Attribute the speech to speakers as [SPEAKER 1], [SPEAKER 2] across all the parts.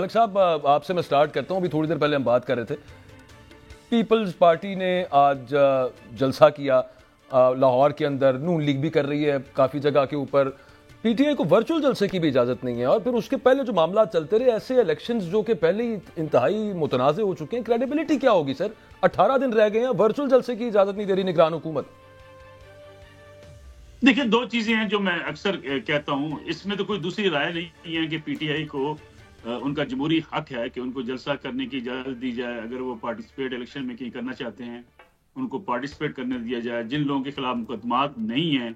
[SPEAKER 1] ملک صاحب آپ سے میں سٹارٹ کرتا ہوں. ابھی تھوڑی دیر پہلے ہم بات کر رہے تھے, پیپلز پارٹی نے آج جلسہ کیا لاہور کے اندر. نون لیگ بھی کر رہی ہے کافی جگہ کے اوپر. پی ٹی آئی کو ورچوئل جلسے کی بھی اجازت نہیں ہے, اور پھر اس کے پہلے جو معاملات چلتے رہے, ایسے الیکشنز جو کہ پہلے ہی انتہائی متنازع ہو چکے ہیں, کریڈیبلٹی کیا ہوگی سر؟ 18 دن رہ گئے ہیں, ورچوئل جلسے کی اجازت نہیں دے رہی نگران حکومت.
[SPEAKER 2] دیکھیں, دو چیزیں ہیں جو میں اکثر کہتا ہوں. اس میں تو کوئی دوسری رائے نہیں ہے کہ پی ٹی آئی کو ان کا جمہوری حق ہے کہ ان کو جلسہ کرنے کی اجازت دی جائے. اگر وہ پارٹیسپیٹ الیکشن میں کہیں کرنا چاہتے ہیں, ان کو پارٹیسپیٹ کرنے دیا جائے. جن لوگوں کے خلاف مقدمات نہیں ہیں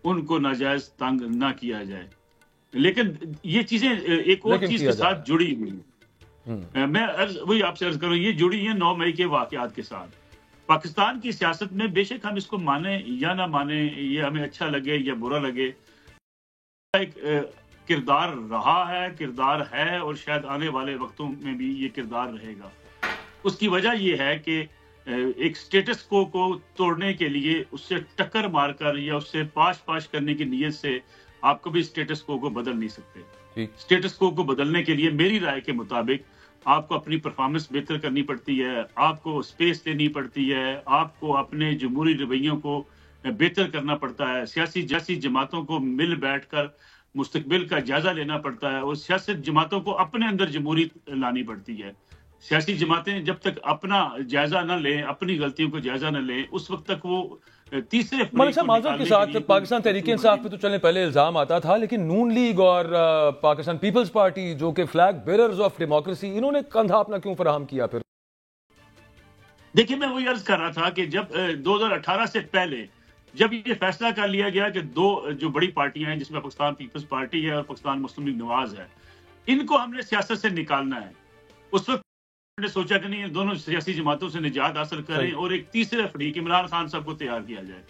[SPEAKER 2] ان کو ناجائز تنگ نہ کیا جائے. لیکن یہ چیزیں ایک اور چیز کے ساتھ جڑی ہوئی ہیں. میں وہی آپ سے عرض کروں, یہ جڑی ہیں 9 مئی کے واقعات کے ساتھ. پاکستان کی سیاست میں بے شک ہم اس کو مانیں یا نہ مانیں, یہ ہمیں اچھا لگے یا برا لگے, ایک کردار رہا ہے, کردار ہے, اور شاید آنے والے وقتوں میں بھی یہ کردار رہے گا. اس کی وجہ یہ ہے کہ ایک سٹیٹس کو توڑنے کے لیے اس سے ٹکر مار کر یا اس سے پاش کرنے کی نیت سے آپ کبھی سٹیٹس کو بدل نہیں سکتے. سٹیٹس کو بدلنے کے لیے میری رائے کے مطابق آپ کو اپنی پرفارمنس بہتر کرنی پڑتی ہے, آپ کو سپیس دینی پڑتی ہے, آپ کو اپنے جمہوری رویوں کو بہتر کرنا پڑتا ہے, سیاسی جماعتوں کو مل بیٹھ کر مستقبل کا جائزہ لینا پڑتا ہے, اور سیاست جماعتوں کو اپنے اندر جمہوری لانی پڑتی ہے. سیاسی جماعتیں جب تک اپنا جائزہ نہ لیں, اپنی غلطیوں کو جائزہ نہ لیں, اس وقت تک وہ تیسرے
[SPEAKER 1] ملک صاحب معذرت کے ساتھ پاکستان تحریک انصاف پہ تو چلنے پہلے الزام آتا تھا, لیکن نون لیگ اور پاکستان پیپلز پارٹی جو کہ فلیگ بیررز آف ڈیموکریسی, انہوں نے کندھا اپنا کیوں فراہم کیا پھر؟
[SPEAKER 2] دیکھیں, میں وہی عرض کر رہا تھا کہ جب 2018 سے پہلے جب یہ فیصلہ کر لیا گیا کہ دو جو بڑی پارٹیاں ہیں جس میں پاکستان پیپلز پارٹی ہے اور پاکستان مسلم لیگ نواز ہے, ان کو ہم نے سیاست سے نکالنا ہے, اس وقت نے سوچا کہ نہیں, دونوں سیاسی جماعتوں سے نجات حاصل کریں اور ایک تیسرے فریق عمران خان صاحب کو تیار کیا جائے.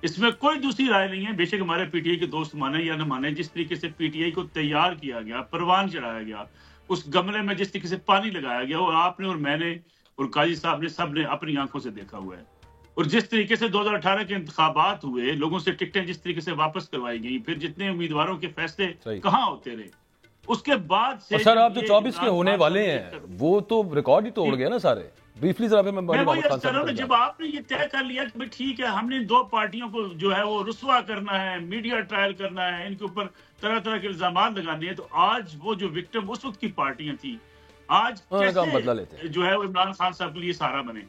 [SPEAKER 2] اس میں کوئی دوسری رائے نہیں ہے. بے شک ہمارے پی ٹی آئی کے دوست مانیں یا نہ مانیں, جس طریقے سے پی ٹی آئی کو تیار کیا گیا, پروان چڑھایا گیا, اس گملے میں جس طریقے سے پانی لگایا گیا, اور آپ نے اور میں نے اور قاضی صاحب نے سب نے اپنی آنکھوں سے دیکھا ہوا ہے. اور جس طریقے سے 2018 کے انتخابات ہوئے, لوگوں سے ٹکٹیں جس طریقے سے واپس کروائی گئی, پھر جتنے امیدواروں کے فیصلے کہاں ہوتے رہے, اس کے بعد سے
[SPEAKER 1] سر آپ جو 24 کے ہونے والے ہیں وہ تو ریکارڈ ہی توڑ گیا نا سارے. بریفلی ذرا
[SPEAKER 2] میں جب آپ نے یہ طے کر لیا کہ ٹھیک ہے, ہم نے دو پارٹیوں کو جو ہے وہ رسوا کرنا ہے, میڈیا ٹرائل کرنا ہے, ان کے اوپر طرح طرح کے الزامات لگانے ہیں, تو آج وہ جو وکٹم اس وقت کی پارٹیاں تھیں, آج کیسے جو ہے وہ عمران خان صاحب کے لیے سہارا بنے.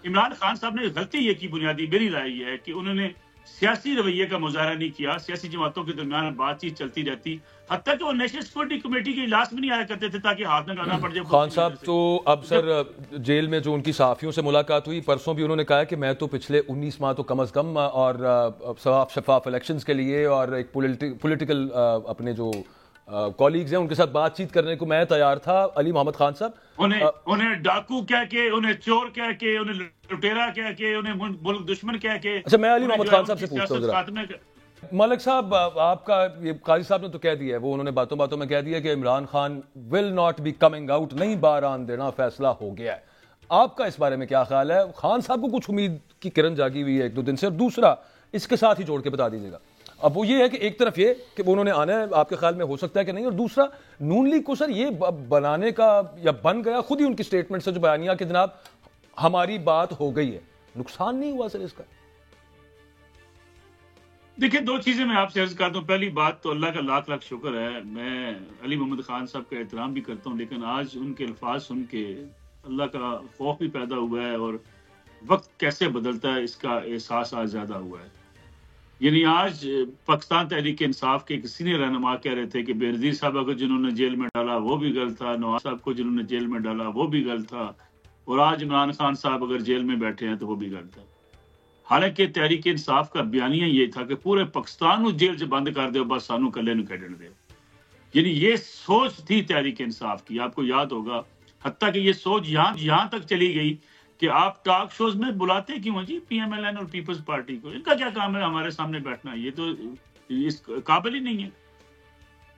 [SPEAKER 2] عمران خان صاحب نے غلطی یہ کی, بنیادی میری رائے یہ ہے کہ انہوں نے سیاسی رویے کا مظاہرہ نہیں کیا. سیاسی جماعتوں کے درمیان بات چیت چلتی رہتی, حتیٰ کہ وہ نیشنل سیکورٹی کمیٹی کے اجلاس میں نہیں آیا کرتے تھے تاکہ ہاتھ نہ ڈالنا پڑ جائے.
[SPEAKER 1] خان صاحب تو اب سر جیل میں جو ان کی صحافیوں سے ملاقات ہوئی پرسوں بھی, انہوں نے کہا کہ میں تو پچھلے 19 ماہ تو کم از کم اور شفاف الیکشنز کے لیے اور ایک پولیٹیکل اپنے جو کولیگز ہیں ان کے ساتھ بات چیت کرنے کو میں تیار تھا. علی محمد خان صاحب,
[SPEAKER 2] انہیں ڈاکو کہہ کے, انہیں چور کہہ کے, انہیں لٹیرا کہہ کے, انہیں ملک دشمن کہہ کے.
[SPEAKER 1] اچھا, میں علی محمد خان صاحب سے پوچھتا ہوں ذرا. ملک صاحب آپ کا یہ قاضی صاحب نے تو کہہ دیا ہے, وہ انہوں نے باتوں میں کہہ دیا کہ Imran Khan will not be coming out, نہیں باہر آن دینا, فیصلہ ہو گیا ہے. آپ کا اس بارے میں کیا خیال ہے؟ خان صاحب کو کچھ امید کی کرن جاگی ہوئی ہے 1-2 دن سے, اور دوسرا اس کے ساتھ ہی جوڑ کے بتا دیجیے گا. اب وہ یہ ہے کہ ایک طرف یہ کہ انہوں نے آنا ہے, آپ کے خیال میں ہو سکتا ہے کہ نہیں, اور دوسرا نون لیگ کو سر یہ بنانے کا یا بن گیا خود ہی ان کی سٹیٹمنٹ سے جو بیانیہ کہ جناب ہماری بات ہو گئی ہے, نقصان نہیں ہوا سر اس کا؟
[SPEAKER 2] دیکھیں, دو چیزیں میں آپ سے عرض کرتا ہوں. پہلی بات تو اللہ کا لاکھ لاکھ شکر ہے, میں علی محمد خان صاحب کا احترام بھی کرتا ہوں, لیکن آج ان کے الفاظ سن کے اللہ کا خوف بھی پیدا ہوا ہے, اور وقت کیسے بدلتا ہے اس کا احساس آج زیادہ ہوا ہے. یعنی آج پاکستان تحریک انصاف کے ایک سینئر رہنما کہہ رہے تھے کہ بے نظیر صاحب کو جنہوں نے جیل میں ڈالا وہ بھی غلط تھا, نواز صاحب کو جنہوں نے جیل میں ڈالا وہ بھی غلط تھا, اور آج عمران خان صاحب اگر جیل میں بیٹھے ہیں تو وہ بھی غلط ہے. حالانکہ تحریک انصاف کا بیانیہ یہ تھا کہ پورے پاکستان کو جیل سے بند کر دے, بس سانو کلے نو کھیڈن دے. یعنی یہ سوچ تھی تحریک انصاف کی, آپ کو یاد ہوگا. حتیٰ کہ یہ سوچ یہاں تک چلی گئی کہ آپ ٹاک شوز میں بلاتے کیوں ہیں جی پی ایم ایل این اور پیپلز پارٹی کو, ان کا کیا کام ہے ہمارے سامنے بیٹھنا, یہ تو اس قابل ہی نہیں ہے.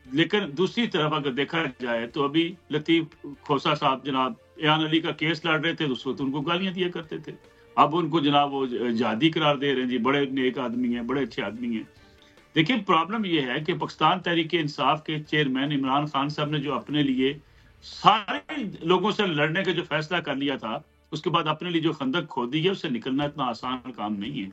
[SPEAKER 2] لیکن دوسری طرف اگر دیکھا جائے تو ابھی لطیف کھوسا صاحب جناب ایان علی کا کیس لڑ رہے تھے, اس وقت ان کو گالیاں دیا کرتے تھے, اب ان کو جناب وہ جہادی قرار دے رہے ہیں. جی بڑے نیک آدمی ہیں, بڑے اچھے آدمی ہیں. دیکھیں, پرابلم یہ ہے کہ پاکستان تحریک انصاف کے چیئرمین عمران خان صاحب نے جو اپنے لیے سارے لوگوں سے لڑنے کا جو فیصلہ کر لیا تھا، اس کے بعد اپنے لیے جو خندق کھودی ہے، اس سے نکلنا اتنا آسان کام نہیں ہے.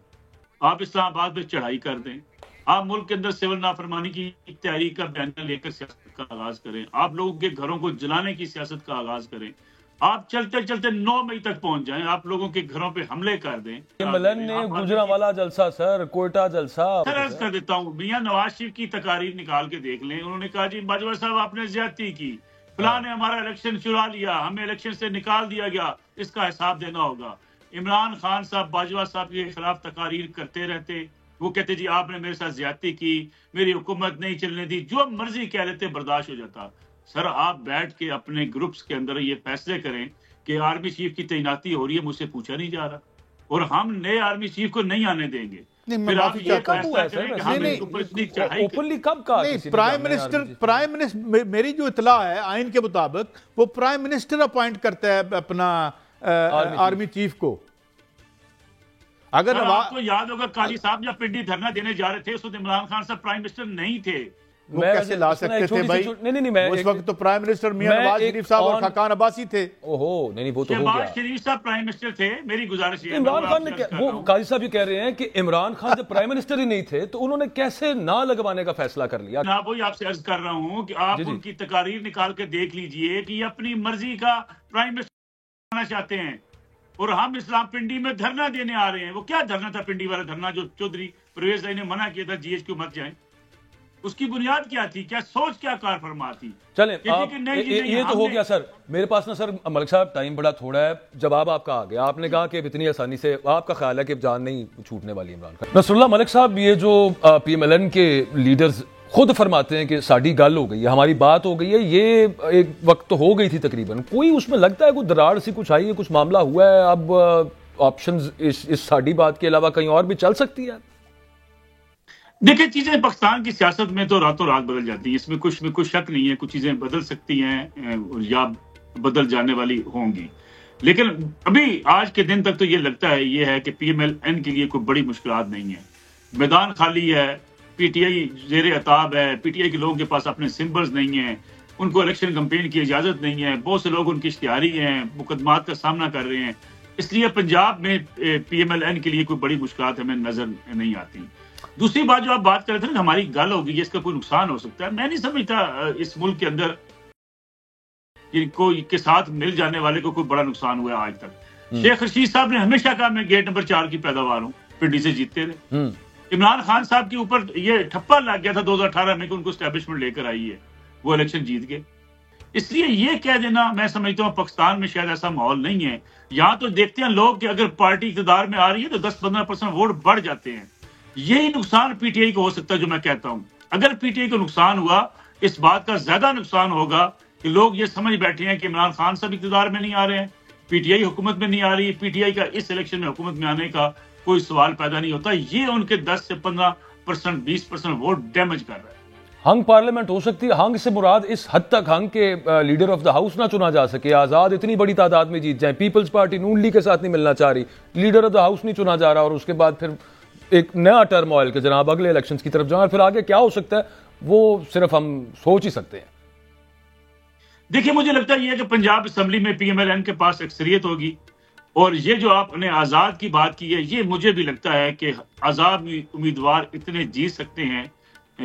[SPEAKER 2] آپ اسلام آباد میں چڑھائی کر دیں، آپ ملک کے اندر سول نافرمانی کی تحریک کا بیانیہ لے کر سیاست کا آغاز کریں، آپ لوگوں کے گھروں کو جلانے کی سیاست کا آغاز کریں، آپ چلتے چلتے 9 مئی تک پہنچ جائیں، آپ لوگوں کے گھروں پہ حملے کر دیں.
[SPEAKER 1] ملن نے گجرانوالہ جلسہ سر، کوئٹہ جلسہ.
[SPEAKER 2] سر عرض کر دیتا ہوں، میاں نواز شریف کی تقاریر نکال کے دیکھ لیں. انہوں نے کہا جی باجوہ صاحب آپ نے زیادتی کی، فلاں نے ہمارا الیکشن چرا لیا، ہمیں الیکشن سے نکال دیا گیا، اس کا حساب دینا ہوگا. عمران خان صاحب باجوہ صاحب کے خلاف تقاریر کرتے رہتے، وہ کہتے جی آپ نے میرے ساتھ زیادتی کی، میری حکومت نہیں چلنے دی، جو مرضی کہہ لیتے برداشت ہو جاتا. سر آپ بیٹھ کے اپنے گروپس کے اندر یہ فیصلے کریں کہ آرمی چیف کی تعیناتی ہو رہی ہے، مجھ سے پوچھا نہیں جا رہا، اور ہم نئے آرمی چیف کو نہیں آنے دیں گے. پھر آپ یہ فیصلہ کریں کہ ہم اس اوپر اتنی چڑھائی
[SPEAKER 3] پرائم منسٹر، میری جو اطلاع ہے آئین کے مطابق، وہ پرائم منسٹر اپوائنٹ کرتا ہے اپنا آرمی چیف کو.
[SPEAKER 2] اگر آپ کو یاد ہوگا قاضی صاحب جب پنڈی دھرنا دینے جا رہے تھے، اس وقت عمران خان صاحب پرائم منسٹر نہیں تھے.
[SPEAKER 3] وہ کیسے لا سکتے تھے بھائی؟ اس وقت تو پرائم منسٹر میاں نواز شریف صاحب اور خاقان عباسی تھے.
[SPEAKER 2] شہباز شریف صاحب پرائم منسٹر تھے. میری گزارش یہ ہے،
[SPEAKER 1] عمران خان نے، وہ قاضی صاحب یہ کہہ رہے ہیں کہ عمران خان جب پرائم منسٹر ہی نہیں تھے تو انہوں نے کیسے نہ لگوانے کا فیصلہ کر لیا؟
[SPEAKER 2] میں وہی آپ سے عرض کر رہا ہوں کہ آپ ان کی تقاریر نکال کے دیکھ لیجئے کہ یہ اپنی مرضی کا پرائم منسٹر بنانا چاہتے ہیں، اور ہم اسلام پنڈی میں دھرنا دینے آ رہے ہیں. وہ کیا دھرنا تھا پنڈی والا دھرنا جو چودھری پرویز نے منع کیا تھا جی ایچ کیو مت جائیں؟ اس کی بنیاد کیا تھی؟ کیا سوچ، کیا کار فرما تھی؟
[SPEAKER 1] چلیں یہ تو ہو گیا سر. میرے پاس نا سر ملک صاحب ٹائم بڑا تھوڑا ہے. جواب آپ کا آ گیا، آپ نے کہا کہ اتنی آسانی سے آپ کا خیال ہے کہ جان نہیں چھوٹنے والی عمران خان. نصر اللہ ملک صاحب، یہ جو پی ایم ایل این کے لیڈرز خود فرماتے ہیں کہ ساڑی گل ہو گئی ہے، ہماری بات ہو گئی ہے، یہ ایک وقت تو ہو گئی تھی تقریباً، کوئی اس میں لگتا ہے کوئی دراڑ سی کچھ آئی ہے، کچھ معاملہ ہوا ہے، اب آپشنز اس ساڑی بات کے علاوہ کہیں اور بھی چل سکتی ہے؟
[SPEAKER 2] دیکھیں چیزیں پاکستان کی سیاست میں تو راتوں رات بدل جاتی ہیں، اس میں کوئی شک نہیں ہے. کچھ چیزیں بدل سکتی ہیں یا بدل جانے والی ہوں گی، لیکن ابھی آج کے دن تک تو یہ لگتا ہے یہ ہے کہ پی ایم ایل این کے لیے کوئی بڑی مشکلات نہیں ہیں. میدان خالی ہے، پی ٹی آئی زیر عتاب ہے، پی ٹی آئی کے لوگوں کے پاس اپنے سمبلز نہیں ہیں، ان کو الیکشن کمپین کی اجازت نہیں ہے، بہت سے لوگ ان کی اشتہاری ہیں، مقدمات کا سامنا کر رہے ہیں. اس لیے پنجاب میں پی ایم ایل این کے لیے کوئی بڑی مشکلات ہمیں نظر نہیں آتی. دوسری بات جو آپ بات کر رہے تھے نا، ہماری گل ہوگی، اس کا کوئی نقصان ہو سکتا ہے، میں نہیں سمجھتا اس ملک کے اندر کوئی کے ساتھ مل جانے والے کو کوئی بڑا نقصان ہوا ہے آج تک. شیخ رشید صاحب نے ہمیشہ کہا میں گیٹ نمبر 4 کی پیداوار ہوں، پنڈی سے جیتتے رہے. عمران خان صاحب کے اوپر یہ ٹھپا لگ گیا تھا 2018 میں کہ ان کو اسٹیبلشمنٹ لے کر آئی ہے، وہ الیکشن جیت گئے. اس لیے یہ کہہ دینا، میں سمجھتا ہوں پاکستان میں شاید ایسا ماحول نہیں ہے. یہاں تو دیکھتے ہیں لوگ کہ اگر پارٹی اقتدار میں آ رہی ہے تو 10-15% ووٹ بڑھ جاتے ہیں. یہی نقصان پی ٹی آئی کو ہو سکتا ہے جو میں کہتا ہوں. اگر پی ٹی آئی کو نقصان ہوا، اس بات کا زیادہ نقصان ہوگا کہ لوگ یہ سمجھ بیٹھے ہیں کہ عمران خان صاحب اقتدار میں نہیں آ رہے ہیں، پی ٹی آئی حکومت میں نہیں آ رہی، پی ٹی آئی کا اس الیکشن میں حکومت میں آنے کا کوئی سوال پیدا نہیں ہوتا. یہ ان کے 10 سے 15%، 20% ووٹ ڈیمیج کر رہا ہے.
[SPEAKER 1] ہنگ پارلیمنٹ ہو سکتی ہے. ہنگ سے مراد اس حد تک ہنگ کے لیڈر آف دا ہاؤس نہ چنا جا سکے. آزاد اتنی بڑی تعداد میں جیت جائیں، پیپلز پارٹی نون لیگ کے ساتھ نہیں ملنا چاہ رہی، لیڈر آف دا ہاؤس نہیں چنا جا رہا، اور اس کے بعد پھر ایک نیا ٹرم آئل کہ جناب اگلے الیکشنز کی طرف جائیں، اور پھر آگے کیا ہو سکتا ہے وہ صرف ہم سوچ ہی سکتے ہیں.
[SPEAKER 2] دیکھیں مجھے لگتا ہے یہ کہ پنجاب اسمبلی میں پی ایم ایل این کے پاس اکثریت ہوگی، اور یہ جو آپ نے آزاد کی بات کی ہے، یہ مجھے بھی لگتا ہے کہ آزاد امیدوار اتنے جیت سکتے ہیں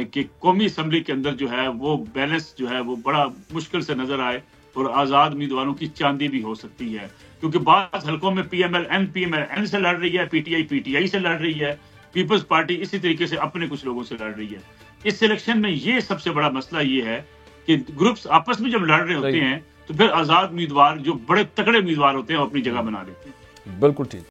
[SPEAKER 2] کہ قومی اسمبلی کے اندر جو ہے وہ بیلنس جو ہے وہ بڑا مشکل سے نظر آئے، اور آزاد امیدواروں کی چاندی بھی ہو سکتی ہے. کیونکہ بعض حلقوں میں پی ایم ایل این سے لڑ رہی ہے، پی ٹی آئی سے لڑ رہی ہے، پیپلز پارٹی اسی طریقے سے اپنے کچھ لوگوں سے لڑ رہی ہے. اس الیکشن میں یہ سب سے بڑا مسئلہ یہ ہے کہ گروپس آپس میں جب لڑ رہے ہوتے ہیں تو پھر آزاد امیدوار جو بڑے تکڑے امیدوار ہوتے ہیں وہ اپنی جگہ بنا لیتے ہیں.
[SPEAKER 1] بالکل ٹھیک.